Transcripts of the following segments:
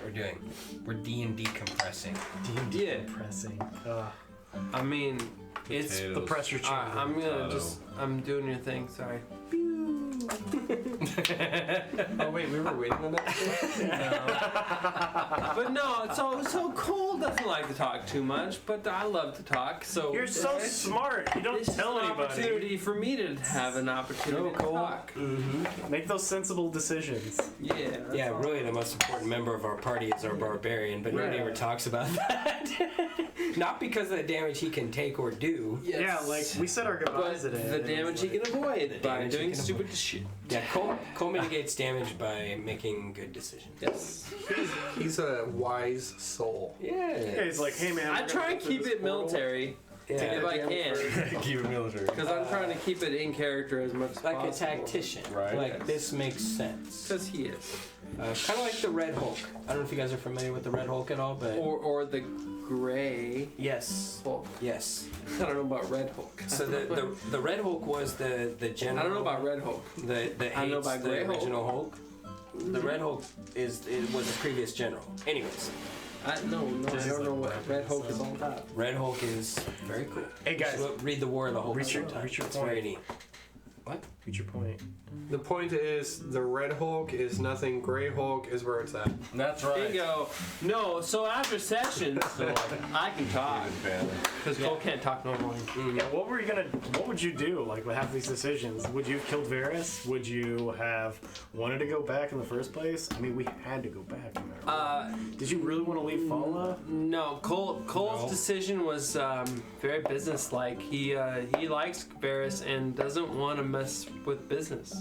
we're doing. We're D&D compressing. D&D Yeah. compressing. I mean, it's The pressure chamber. I'm doing your thing. Sorry. Oh wait, we were waiting on that. But no, so Cole doesn't like to talk too much, but I love to talk. So You're so smart. You don't this is tell an anybody. opportunity for me to have an opportunity to talk. Make those sensible decisions. Yeah. that's Yeah, all. really, the most important member of our party is our barbarian, but nobody ever talks about that. Not because of the damage he can take or do. Yes. Yeah, like we said our But goodbyes today. the damage he can avoid by damage he doing can stupid shit. Yeah, Cole mitigates damage by making good decisions. Yes. He's a wise soul. Yeah, he's like, hey man. I we're try gonna and go through keep this it portal. military if I can, Keep it military. because I'm trying to keep it in character as much as Like possible. a tactician. Right. Like, this makes sense. Because he is. Kind of like the Red Hulk. I don't know if you guys are familiar with the Red Hulk at all, but... Or the Gray Yes. Hulk. Yes. I don't know about Red Hulk. So the Red Hulk was the general... I don't know about Red Hulk. The I know hates about the Grey Hulk. original Hulk. The Red Hulk was the previous general. Anyways, No, I don't know what Red Hulk is all about. Red Hulk is very cool. Hey guys, You should read the War of the Hulk. reach your sometime. point. It's very neat. reach your point. The point is, the Red Hulk is nothing. Gray Hulk is where it's at. That's right. Bingo. No, so after sessions, I can talk. Because Cole can't talk normally. Yeah, what would you do, like, with half these decisions? Would you have killed Varys? Would you have wanted to go back in the first place? I mean, we had to go back. No matter what. Did you really want to leave Fala? No, Cole's decision was very business-like. He likes Varys and doesn't want to mess with business.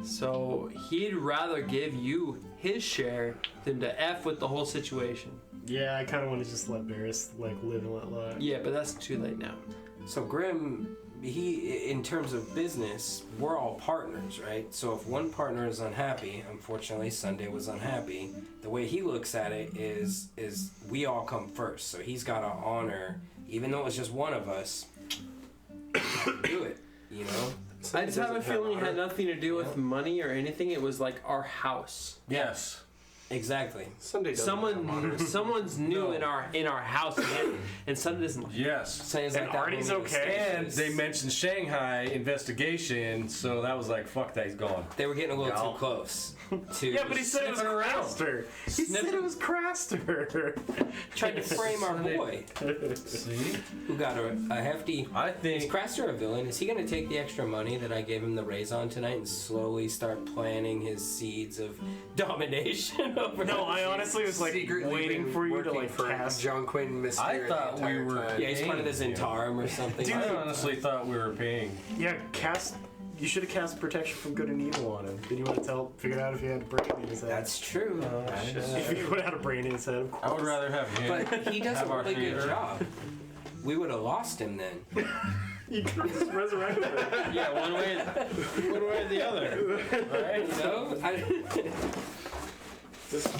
So he'd rather give you his share than to F with the whole situation. Yeah, I kind of want to just let Varys, like, live and let lie. Yeah, but that's too late now. So Grim, in terms of business, we're all partners, right? So if one partner is unhappy, unfortunately Sunday was unhappy, the way he looks at it is we all come first. So he's got to honor, even though it's just one of us, do it, you know? I just have a feeling it had nothing to do with money or anything. It was like our house. Yes. Exactly. Sunday doesn't Someone's new in our house, and Sunday doesn't. Yes. Saying And Artie's okay? And they mentioned Shanghai investigation, so that was like, fuck that, he's gone. They were getting a little too close. Yeah, but he said it was Sniffing around. Craster. He said it was Craster. Tried to frame our boy, See? who got a hefty... I Is think... Craster a villain? Is he going to take the extra money that I gave him the raise on tonight and slowly start planting his seeds of domination over No, I honestly was like secretly waiting been for you to working like for cast. John Quentin Mysterio I thought the we entire were- time. Yeah, he's part of the Zentarum or something. Dude. I honestly thought we were paying. Yeah, cast. You should have cast protection from good and evil on him. Did you want to figure out if he had a brain in his head? That's true. If he would have had a brain in his head, of course. I would rather have him. But he does Have a our really good theater. job. We would have lost him then. You could have just resurrected him. Yeah, one way or the other. Right? You know?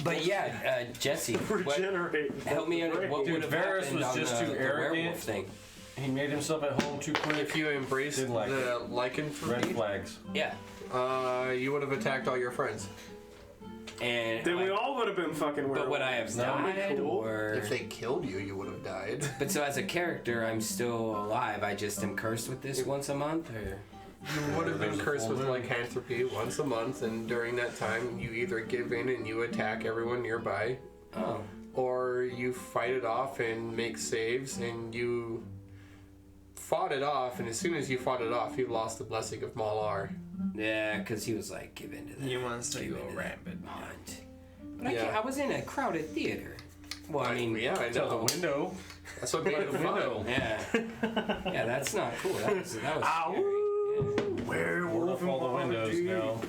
But yeah, Jesse, what, Regenerate. help me under what Dude, would have Varys happened was on just the too werewolf arrogant. thing. He made himself at home too quick. If you embraced Didn't like the lycanthropy, Red flags. Yeah. you would have attacked all your friends. And Then we all would have been fucking werewolves. but would I have That would be died? cool. Or... If they killed you, you would have died. But so as a character, I'm still alive. I just am cursed with this once a month, or You would have been There's a cursed full with moon. lycanthropy once a month, and during that time, you either give in and you attack everyone nearby, oh, or you fight it off and make saves, and you fought it off, and as soon as you fought it off, you lost the blessing of Malar. yeah, because he was like, give in to that. He wants to give go in to that rampant. hunt. But Yeah. I was in a crowded theater. Well, I mean, yeah, I Out the know. window. That's what made it fun. yeah, yeah, that's not cool. That was scary. Yeah. Werewolf Off all the windows now.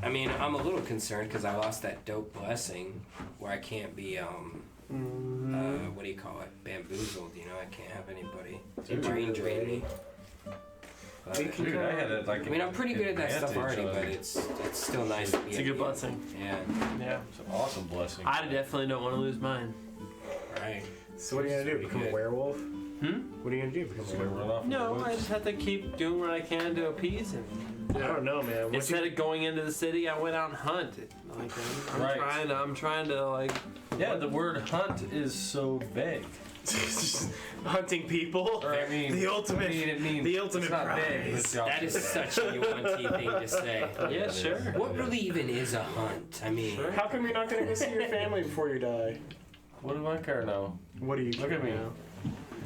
I mean, I'm a little concerned because I lost that dope blessing where I can't be, what do you call it? Bamboozled, you know? I can't have anybody brain drain me. But, Dude, I had it like. I mean, I'm pretty good at that stuff already, but It's it's still nice to be. It's a good blessing. Yeah, Yeah. an awesome blessing. I definitely don't want to lose mine. right. So what are you gonna do? Become a Good. werewolf? What are you gonna do? Become a Just gonna werewolf? run off in the No, woods. I just have to keep doing what I can to appease him. I don't know, man. What Instead of going into the city, I went out and hunted. Like I'm Right. trying to like. Yeah, the word hunt is so vague. hunting people? Or, I mean, the ultimate, it means the ultimate it's not prize. vague. It's the That is opposite. such a UNT thing to say. Yeah, sure. What really even is a hunt? I mean, How come you're not gonna go see your family before you die? What do I care now? What do you Look at me.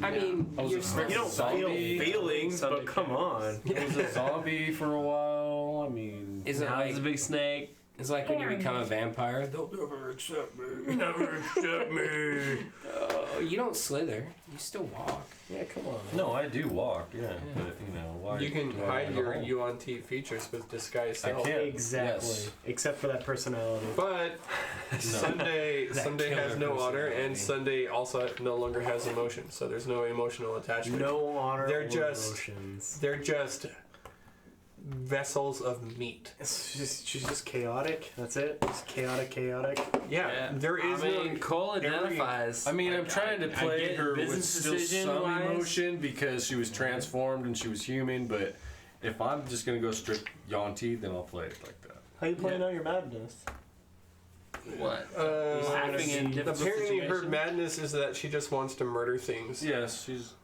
I mean, I was you're a still, You don't Zombie. feel feelings, Sunday but come on. I was a zombie for a while. I mean, is it Now like there's a big snake. it's like when you become a vampire? They'll never accept me. Never accept me. You don't slither. You still walk. Yeah, come on. no, I do walk. Yeah, but why? You can do I hide have your a hole? UNT features with disguise I self. can't. Exactly. Yes. Except for that personality. But Sunday killer has no honor, and personality. Sunday also no longer has emotion, so there's no emotional attachment. No honor They're or just- emotions. They're just vessels of meat. She's just chaotic. That's it. Just chaotic. Yeah, there is I mean, no. Cole identifies. I mean, I'm like, trying to I play get her with business still decision some wise. emotion because she was transformed and she was human. But if I'm just gonna go strict Yonti, then I'll play it like that. How you playing out your madness? What? Uh, Laughing in difficult apparently, her situations? madness is that she just wants to murder things. Yes, she's.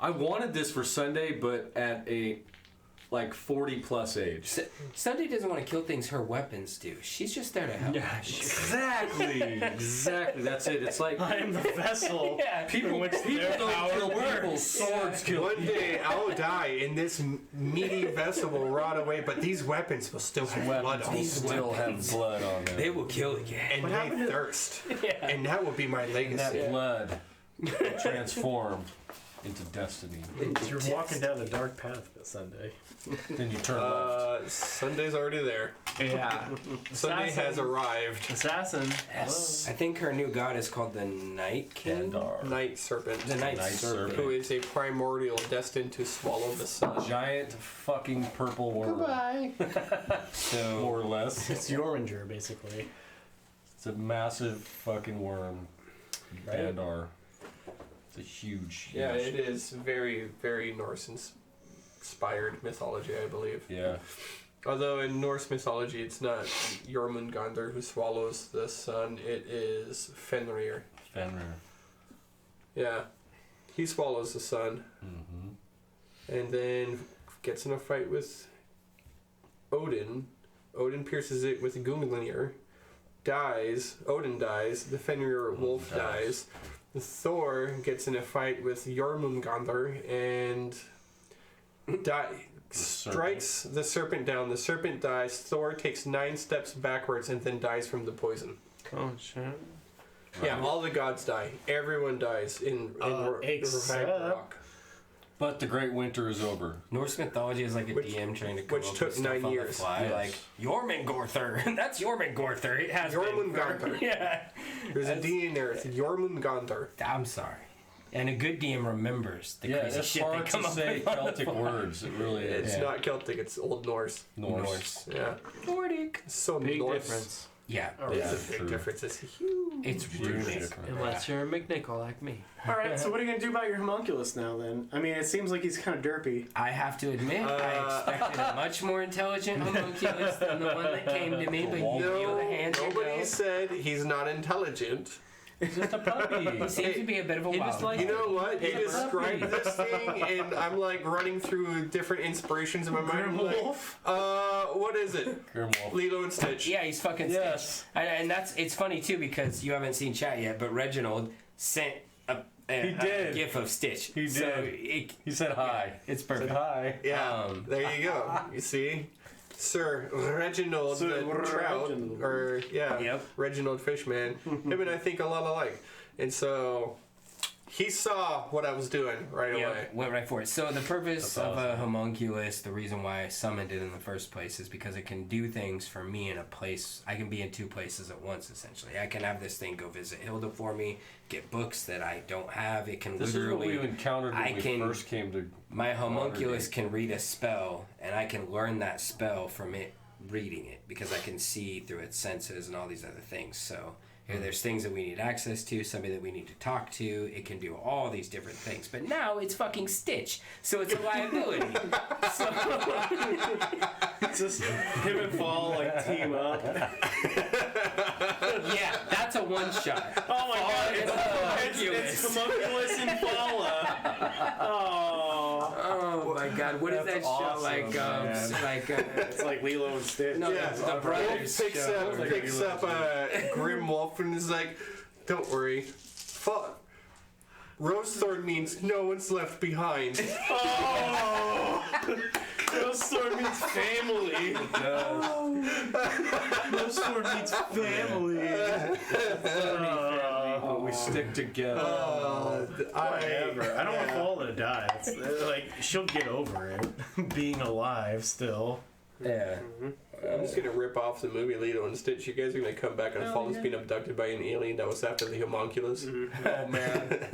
I wanted this for Sunday, but at a like 40+ age. Sunday doesn't want to kill things. Her weapons do. She's just there to help. Yeah, exactly, exactly. That's it. It's like I am the vessel. people, in which people their don't power kill people. works. Swords kill One people. day I'll die, and this meaty vessel will rot away, but these weapons will still have blood Weapons on will them. still have blood on them. They will kill again. And they thirst. Yeah. And that will be my And legacy. that blood will transform into destiny. You're walking down the dark path this Sunday. Then you turn left. Sunday's already there. Yeah. Sunday has arrived. Assassin. Yes. I think her new god is called the Night King. Dandar. Night Serpent. The Night Night Serpent. Serpent. Who is a primordial destined to swallow the sun. Giant fucking purple worm. So More or less. It's Jormungandr, basically. It's a massive fucking worm. Right? Dandar. It's a huge. Yeah, it is very, very Norse inspired mythology, I believe. Yeah. Although in Norse mythology, it's not Jormungandr who swallows the sun, it is Fenrir. Fenrir. Yeah. He swallows the sun Mm-hmm. and then gets in a fight with Odin. Odin pierces it with Gungnir. Dies. Odin dies. The Fenrir wolf dies. Thor gets in a fight with Jormungandr and strikes the serpent down. The serpent dies. Thor takes 9 steps backwards and then dies from the poison. Oh shit. Yeah, all the gods die. Everyone dies in Except- Ragnarok. But the Great Winter is over. Norse mythology is like a Which- DM trying to come which up took with stuff 9 on years. the fly. Yes. Like Jormungandr. That's Jormungandr. It has Jormungandr. been. Yeah. There's a D in there. It's Jormungandr. I'm sorry. And a good DM remembers the Yeah, crazy it's shit hard they come to up say with on the Celtic fly. words. It really is. It's not Celtic. It's Old Norse. Norse. Yeah. Nordic. It's so Big Norse. difference. Yeah. It's Yeah, a big true. difference. It's huge. It's Huge runic. difference. Unless you're a McNichol like me. All right, so what are you gonna do about your homunculus now? Then, I mean, it seems like he's kind of derpy. I have to admit, I expected a much more intelligent homunculus than the one that came to me, but you feel the hand you Nobody go. said he's not intelligent. It's just a puppy. He seems to be a bit of a He wild just likes- You know what? You Paper. described this thing, and I'm like running through different inspirations in my mind. I'm like, what is it? Grimwolf. Lilo and Stitch. Yeah, he's fucking Yes. Stitch. And it's funny too because you haven't seen chat yet, but Reginald sent a did. gif of Stitch. He So did. He said hi. it's Said perfect. hi. Yeah, there you go. You see? Sir Reginald Sir the Trout, Reginald. or Yep. Reginald Fishman. Him and I think a lot alike. And so he saw what I was doing right away. Yeah, went right for it. So the purpose That's of a awesome. homunculus, the reason why I summoned it in the first place, is because it can do things for me in a place. I can be in 2 places at once, essentially. I can have this thing go visit Hilda for me, get books that I don't have. It can This is what literally. we encountered I when we can- first came to. My homunculus Waterdeep. can read a spell, and I can learn that spell from it reading it because I can see through its senses and all these other things. So If there's things that we need access to, somebody that we need to talk to, it can do all these different things. But now it's fucking Stitch, so it's a liability. So Just him and Fall like team up. yeah, that's a one shot. Oh my god, it's Homunculus and Falla. Oh my god, what is that That's show awesome, like? It's like Lilo and Stitch. No, Yeah, the brothers picks show. up a Grim Wolf and is like, "Don't worry, fuck. Rose Thorn means no one's left behind." Rose Thorn means family. Rose Thorn means family. But we stick together. Whatever. I don't want Falla to die. It's, like, she'll get over it. Being alive still. Yeah. I'm just gonna rip off the movie Lilo and Stitch. You guys are gonna come back and Fall is being abducted by an alien that was after the homunculus. Oh man,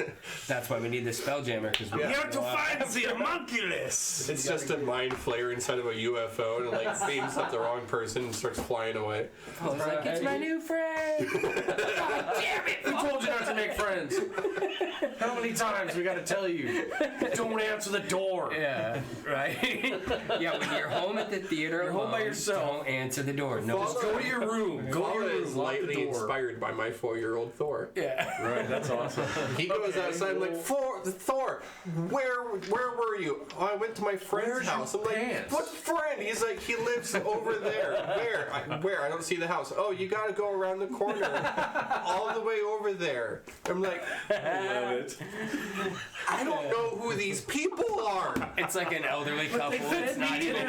that's why we need the Spelljammer because we Yeah. Here to find the homunculus! It's just a mind flare inside of a UFO and it like beams up the wrong person and starts flying away. I was like, it's my new friend. God damn it! Who told you not to make friends? How many times we gotta tell you? Don't answer the door. Yeah, right. Yeah, when you're home at the theater, You're home by alone, yourself. Don't answer the door. No, Fall- Just go to your room. Go to Falla your room. is Lock the lightly door. inspired by my 4-year-old Thor. yeah. Right, that's awesome. He goes outside like, Thor, where were you? Oh, I went to my friend's Where's your house. I'm like, pants? what friend? He's like, he lives over there. Where? I don't see the house. Oh, you gotta go around the corner. All the way over there. I'm like, Love it. I don't know who these people are. It's like an elderly couple. It's not even.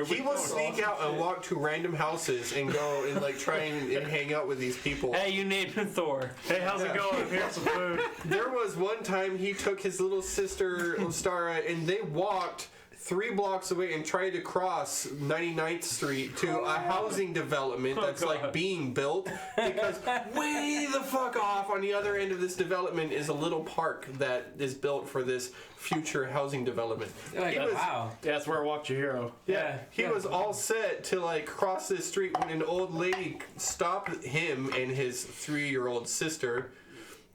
He will sneak out and walk to random houses and go and like try and hang out with these people. Hey, you named him Thor. Hey, how's it going? I'm here with some food. There was one time he took his little sister Ostara and they walked 3 blocks away and tried to cross 99th Street to a housing development that's like being built because way the fuck off on the other end of this development is a little park that is built for this future housing development. Like, He was- wow. Yeah, that's where I walked your hero. Yeah, he was all set to like cross this street when an old lady stopped him and his 3-year-old sister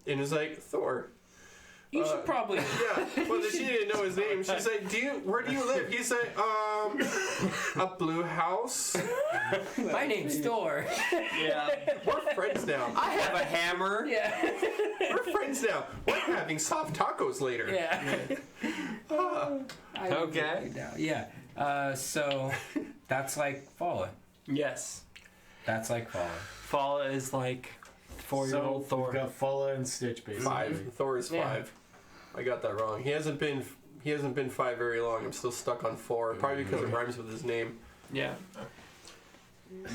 and was like, Thor. You should probably. Yeah, well, she didn't know his name. She's like, where do you live? He's like, a blue house. My name's Thor. Yeah. We're friends now. I have a hammer. Yeah. We're friends now. We're having soft tacos later. Yeah. Okay. Yeah. So that's like Falla. Yes. That's like Falla. Falla is like 4-year-old Thor. We've got Falla and Stitch, basically. 5. Thor is 5. Yeah. I got that wrong. He hasn't been 5 very long. I'm still stuck on 4. Probably because it rhymes with his name. Yeah.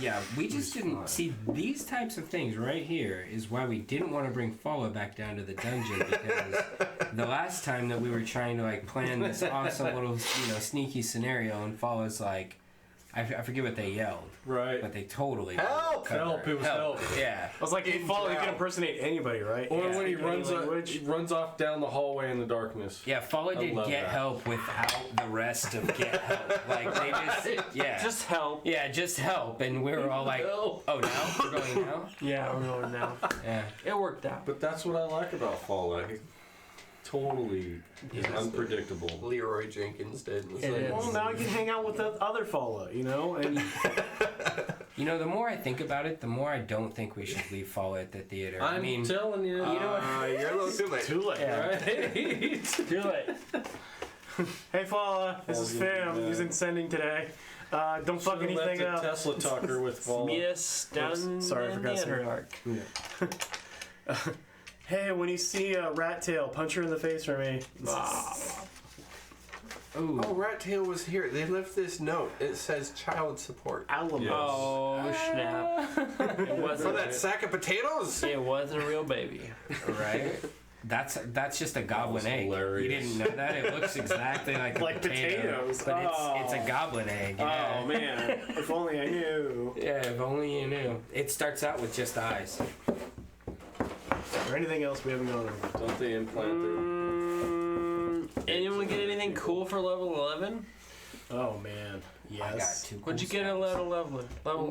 Yeah, we just didn't see these types of things right here is why we didn't want to bring Falla back down to the dungeon because the last time that we were trying to like plan this awesome little sneaky scenario and Falla's like I forget what they yelled, Right. but they totally Help! covered Help, it was help. Yeah. I was like, hey, Falla, you can impersonate anybody, right? Or Yeah. when he Any runs language. he runs off down the hallway in the darkness. Yeah, Falla I did love get that. help without the rest of get help. Like they Just help. just help, and we were all like, Help. oh, now we're going now. Yeah, we're going now. Yeah. It worked out. But that's what I like about Falla. He totally is unpredictable. Leroy Jenkins did. It's It like, is. Well, now you can hang out with the other Falla, you know? And You know, the more I think about it, the more I don't think we should leave Falla at the theater. I I'm mean, telling you. you know what? you're a little too late. too late. Yeah. Right? Too late. Hey, Falla, this is Falla's Fam gonna be using sending today. Don't fuck Should've anything left up. a Tesla talker with Falla. Meet us down Oops, sorry, I in forgot the something. Underdark. Hey, when you see a rat tail, punch her in the face for me. Ooh. Oh, Rat Tail was here. They left this note. It says child support. Alamo. Yes. Oh snap! It For wasn't. that sack of potatoes? It wasn't a real baby. Right? That's just a goblin was egg. hilarious. You didn't know that? It looks exactly like a Like potato, potatoes. but Oh. it's a goblin egg. Yeah. Oh man, if only I knew. Yeah, if only you knew. It starts out with just eyes. Or anything else we haven't gone over. Don't they implant their... Anyone get anything cool for level 11? Oh man, Yes. I got 2 cool What'd you get at spells. level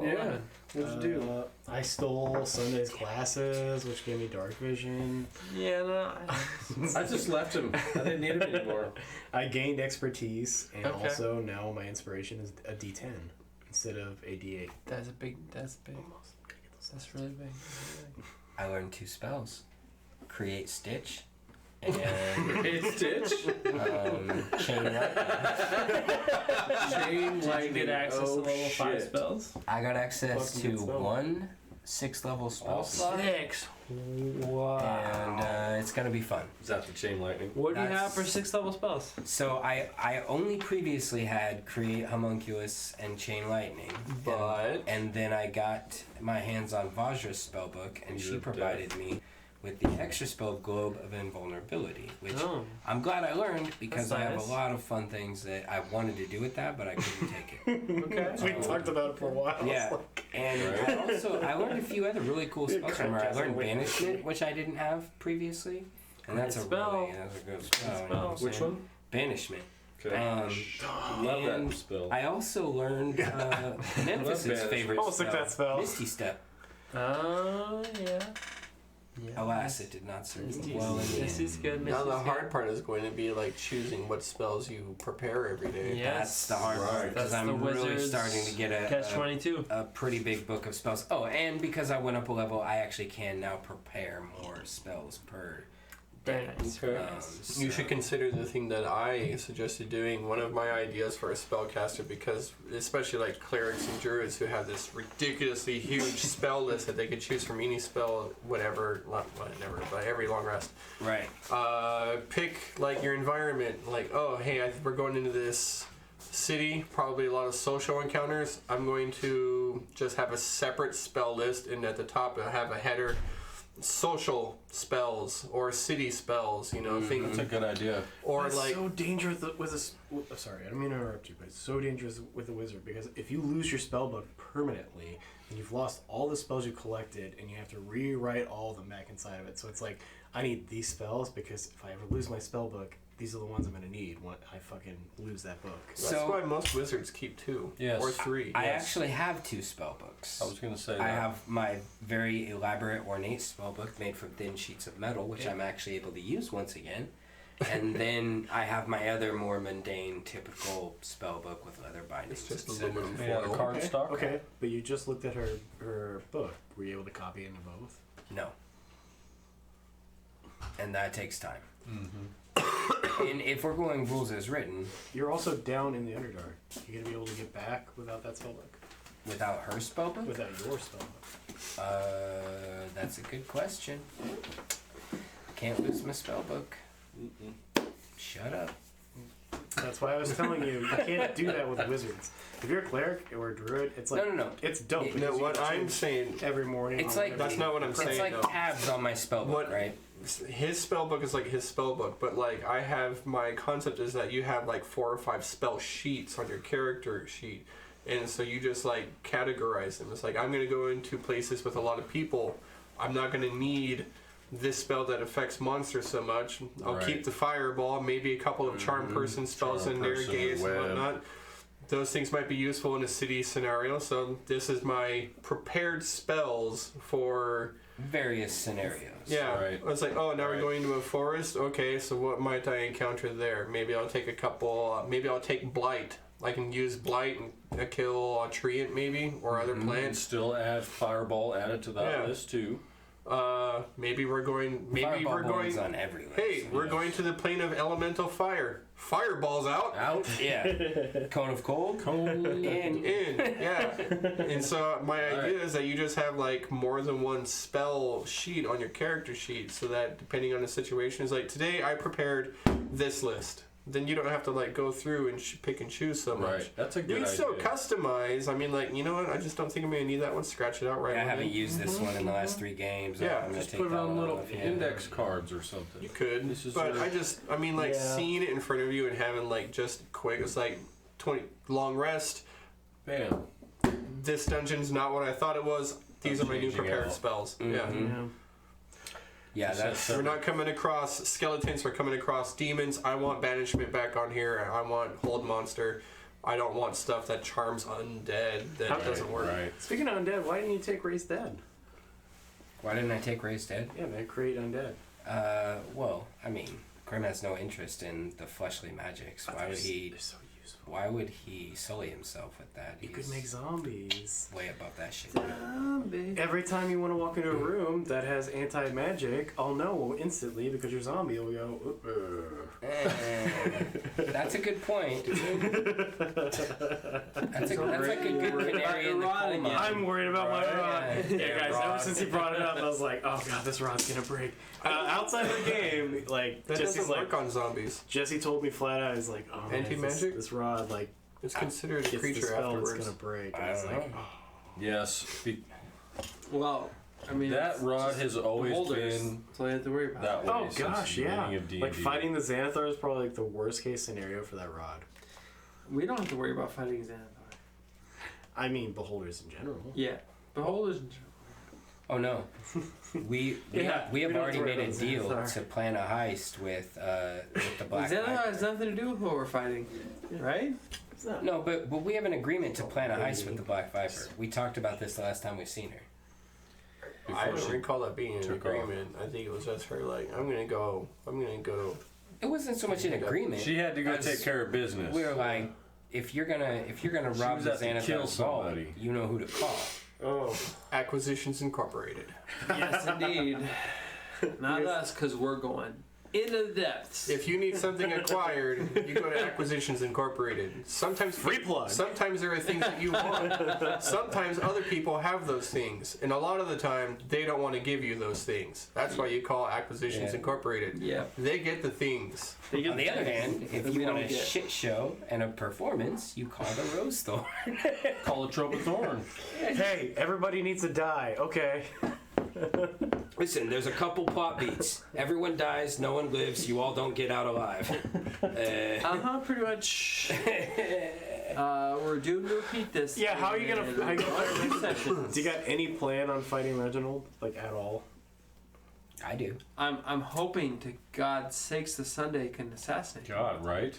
11? What'd you do? I stole Sunday's glasses, which gave me dark vision. Yeah, no. I just left him. I didn't need him anymore. I gained expertise, and Okay. also now my inspiration is a D10 instead of a D8. That's big. That's really big. I learned 2 spells. Create Stitch and It's Stitch. Chain Lightning. Chain Did you lightning. get access Oh, to level 5 shit. spells? I got access Fucking to good spell. 1 6-level spell slot, 6. Wow. and it's gonna be fun. Is that the chain lightning? What do you have That's- for 6 level spells? So I only previously had Create Homunculus and Chain Lightning, But and then I got my hands on Vajra's spellbook, and she You're provided me with the extra spell Globe of Invulnerability, which Oh. I'm glad I learned because That's I have nice. a lot of fun things that I wanted to do with that, but I couldn't take it. Okay. We talked about it for a while. Yeah, and I learned a few other really cool Yeah, spells from her. I learned Crackcastle. Banishment, which I didn't have previously, and that's Great spell. that's a good spell. Good you know what I'm spell. Which saying? one? Banishment. Okay. Love and that spell. I also learned Memphis' Banishment. favorite Almost took that spell. Misty Step. Oh, yeah. Alas, it did not serve Misty, me well in the Misty's end. good. now the Misty's hard good. part is going to be like choosing what spells you prepare every day. Yeah. That's the hard part Right. because That's the I'm really wizard's starting to get Catch 22. a pretty big book of spells. Oh, and because I went up a level, I actually can now prepare more spells per Very day. nice. Okay. You So- should consider the thing that I suggested doing. One of my ideas for a spellcaster, because especially like clerics and druids who have this ridiculously huge spell list that they could choose from any spell, whatever, but every long rest. Right. Pick like your environment. Like, oh, hey, we're going into this city, probably a lot of social encounters. I'm going to just have a separate spell list, and at the top I have a header. Social spells or city spells, you know, things. That's a good idea. Or It's like, so dangerous with sorry, I don't mean to interrupt you, but it's so dangerous with a wizard because if you lose your spellbook permanently, then you've lost all the spells you collected, and you have to rewrite all of them back inside of it. So it's like, I need these spells because if I ever lose my spellbook, these are the ones I'm gonna need when I fucking lose that book. that's So- why most wizards keep 2 Yes. or 3. I Yes. actually have 2 spell books. I was gonna say that. I have my very elaborate, ornate spellbook made from thin sheets of metal, which I'm actually able to use once again. And then I have my other more mundane, typical spellbook with leather bindings. It's just etc. aluminum Yeah, the foil. card stock. Okay, but you just looked at her book. Were you able to copy into both? No. And that takes time. Mm-hmm. And if we're going rules as written, You're also down in the Underdark. You're gonna be able to get back without that spellbook, without her spellbook, without your spellbook. that's a good question. Can't lose my spellbook. Shut up. That's why I was telling you you can't do that with wizards. If you're a clerk or a druid, it's like No. it's dope. No, because No, you what can I'm change saying, every morning. It's on like- whatever that's not what I'm It's saying. like though. tabs on my spellbook, What- right? His spellbook is like his spellbook, but like I have, my concept is that you have like 4 or 5 spell sheets on your character sheet, and so you just like categorize them. It's like, I'm gonna go into places with a lot of people. I'm not gonna need this spell that affects monsters so much. I'll Right. keep the fireball, maybe a couple of charm person spells Charm in there, person, gaze and web. whatnot. Those things might be useful in a city scenario. So this is my prepared spells for. Various scenarios. Yeah, Right. it's like, oh, now Right. we're going to a forest. Okay, so what might I encounter there? Maybe I'll take a couple. Maybe I'll take blight. I can use blight and kill a treant, maybe, or other And plants. still add fireball added to that Yeah. list too. Maybe we're going. Maybe Fireball we're going. belongs on every list. Hey, we're Yes. going to the plane of elemental fire. Fireball's out. Out. Yeah. Cone of cold. Cone. In. Yeah. And so my idea Alright. is that you just have like more than one spell sheet on your character sheet, so that depending on the situation, is like, today I prepared this list. Then you don't have to like go through and pick and choose so much. Right. That's a You good can idea. still customize. I mean, like, you know what? I just don't think I'm gonna need that one. Scratch it out right I away. haven't used this one in the last 3 games. Yeah, I'm gonna Just take put it that on one little off, yeah. index cards or something. You could, This is but your- I mean, like, Yeah. seeing it in front of you and having like just quick. It's like 20 long rest. Bam. This dungeon's not what I thought it was. These are my new Changing prepared out. spells. Mhm. Yeah. Yeah. Yeah, that's. We're not coming across skeletons. We're coming across demons. I want banishment back on here. I want hold monster. I don't want stuff that charms undead. That doesn't work. Right. Speaking of undead, why didn't you take Raised Dead? Why didn't I take Raised Dead? Yeah, man, create undead. Well, I mean, Grim has no interest in the fleshly magics. Why would he? They're so useful. Why would he sully himself with that? You He's could make zombies. way above that shit. Every time you want to walk into a room that has anti-magic, I'll know instantly because your zombie will go. That's a good point. That's like a good canary in the coal mine. I'm worried about my rod. Yeah, Yeah, guys, rod. ever since he brought it up, I was like, oh god, this rod's gonna break. Outside of the game, like, That Jesse's doesn't like, work on zombies. Jesse told me flat out, he's like, oh man, Anti-magic? this rod, like, It's considered a gets the creature spell, it's afterwards. gonna break. And I I was don't like, know. Yes. Well, I mean, That it's rod just has always beholders. been That's all you have to worry about. that way oh since gosh, the yeah. beginning of D&D. Like, fighting the Xanathar is probably like the worst case scenario for that rod. We don't have to worry about fighting Xanathar. I mean, beholders in general. Yeah, beholders. Oh no, we Yeah, have we don't already have to made worry a about deal Xanathar. to plan a heist with the Black Xanathar Viper. has nothing to do with what we're fighting, right? It's not. No, but we have an agreement to plan a heist with the Black Viper. We talked about this the last time we've seen her. I don't she recall that being an took off. agreement. I think it was just her like, I'm gonna go. It wasn't so much an agreement. She had to go as take care of business. We were like, if you're gonna She rob was the out to kill Xanathar vault, somebody. you know who to call. Oh, Acquisitions Incorporated. Yes, indeed. Not us, because we're going into the depths. If you need something acquired, you go to Acquisitions Incorporated. Sometimes Free plug. Sometimes there are things that you want. Sometimes other people have those things, and a lot of the time they don't want to give you those things. That's why you call Acquisitions Yeah. Incorporated. Yeah. They get the things. On the other hand, if That you we want don't a get. shit show and a performance, you call the Rose Thorn. Call a Trope of Thorn. Hey, everybody needs to die. Okay. Listen, there's a couple plot beats. Everyone dies, no one lives, you all don't get out alive. Pretty much. We're doomed to repeat this. Yeah, how are you gonna fight next session? Do you got any plan on fighting Reginald, like at all? I do. I'm hoping to God's sakes the Sunday can assassinate. God, right?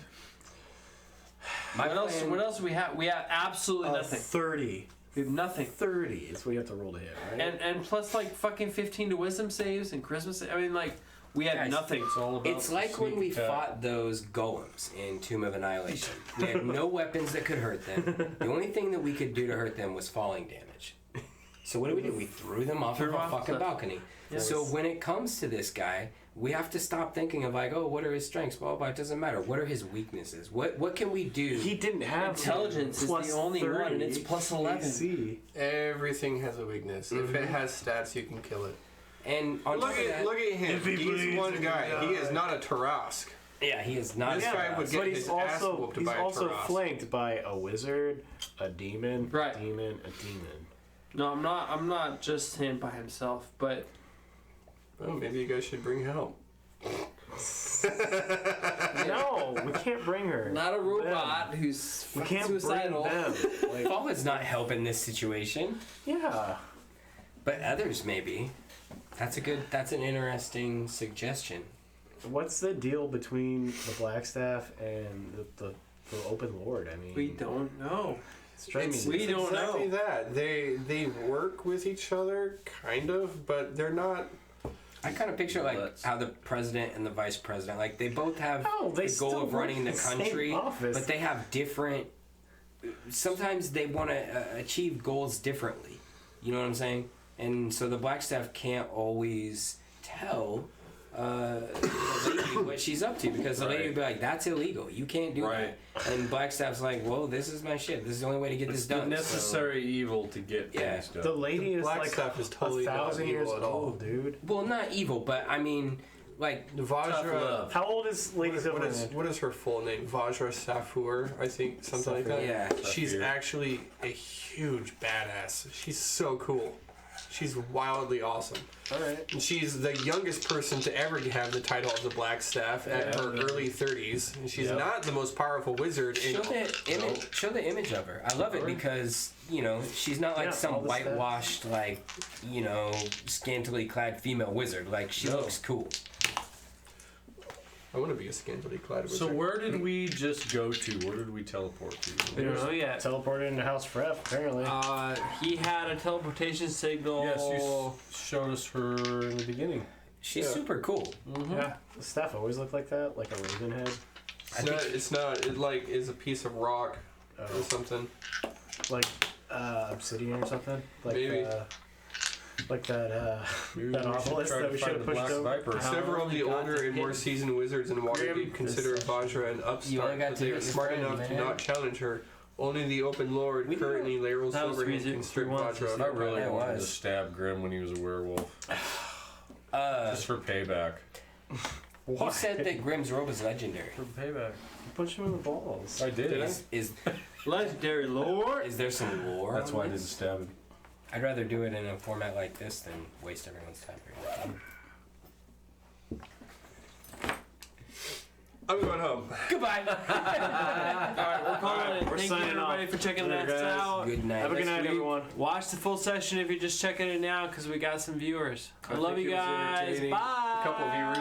What else? What else do we have? We have absolutely nothing. 30. We have nothing. 30 is what you have to roll to hit, right? And plus like fucking 15 to wisdom saves and Christmas. I mean like we had Guys, nothing. It's all about It's like when we sneak attack. fought those golems in Tomb of Annihilation. We had no weapons that could hurt them. The only thing that we could do to hurt them was falling damage. So what did? We threw them off of Threw a off fucking the- balcony. Yes. So when it comes to this guy, we have to stop thinking of like, oh, what are his strengths? Blah, blah, blah. It doesn't matter. What are his weaknesses? What can we do? he didn't have Intelligence is plus the only 30 one, and it's plus 11. AC. Everything has a weakness. If it has stats, you can kill it. And on Look top of that, at him. If he He's bleeds, one he guy. can He die. is not a Tarask. yeah, he is not. This a guy would Tarask. get But his he's ass also whooped he's by a also Tarask. flanked by a wizard, a demon, Right. a demon, a demon. No, I'm not just him by himself, but Oh, maybe you guys should bring help. No, we can't bring her. not a robot who's We fucking can't suicidal. bring them. Like, Paul is not helping this situation, yeah. but others maybe. That's an interesting suggestion. What's the deal between the Blackstaff and the Open Lord? I mean, We don't know. Streaming. We don't exactly know. that. They work with each other, kind of, but they're not. I kind of picture like Let's- how the president and the vice president, like they both have No, they the goal still of running the work in the same country, office. but they have different. Sometimes they want to achieve goals differently. You know what I'm saying? And so the Blackstaff can't always tell the lady what she's up to because the lady would be like, "That's illegal. You can't do Right. that." And Blackstaff's like, "Well, this is my shit. This is the only way to get It's this the done." necessary evil to get Yeah. things done. The lady is like Blackstaff is totally not 1,000 years evil at all. old, dude. Well, not evil, but I mean, like Tough Vajra. love. How old is Lady Silverhand? What is her full name? Vajra Safur, I think, something like that. Yeah. She's Safir. actually a huge badass. She's so cool. She's wildly awesome. All right. And she's the youngest person to ever have the title of the Blackstaff at her early 30s. And she's Yep. not the most powerful wizard in Show the image of her. I love it because she's not like Yeah, some all the whitewashed scantily clad female wizard. Like she No. looks cool. I want to be a scantily clad wizard. So where did we just go to? Where did we teleport to? We don't know yet. Teleported into House Fref, apparently. He had a teleportation signal. Yes, you showed us her in the beginning. She's Yeah. super cool. Yeah. The staff always looked like that, like a raven head. It's not. It like is a piece of rock or something. Like obsidian or something. Like Maybe. like that Maybe that we should obelisk try that to we find should have the pushed Black over. Viper. Several of the only got older to and more hit seasoned wizards in Waterdeep Grim consider is- Vajra an You upstart, only got but to they hit are your smart friend, enough to man. not challenge her. Only the open lord We can- currently Laeral That was Silverhand reason- can strip we wanted to Vajra. see I really It wanted to was. stab Grim when he was a werewolf, just for payback. You said that Grimm's robe is legendary. For payback. You punched him in the balls. I did. Is Legendary lore. is there some lore? That's on why I didn't this? stab him. I'd rather do it in a format like this than waste everyone's time. I'm going home. Goodbye. Alright, we're calling it. we're Thank you signing everybody off. for checking Later, us guys. out. Good night. Have a good Next night, week. everyone. Watch the full session if you're just checking it now because we got some viewers. I love think you it was guys. entertaining. Bye. A couple viewers.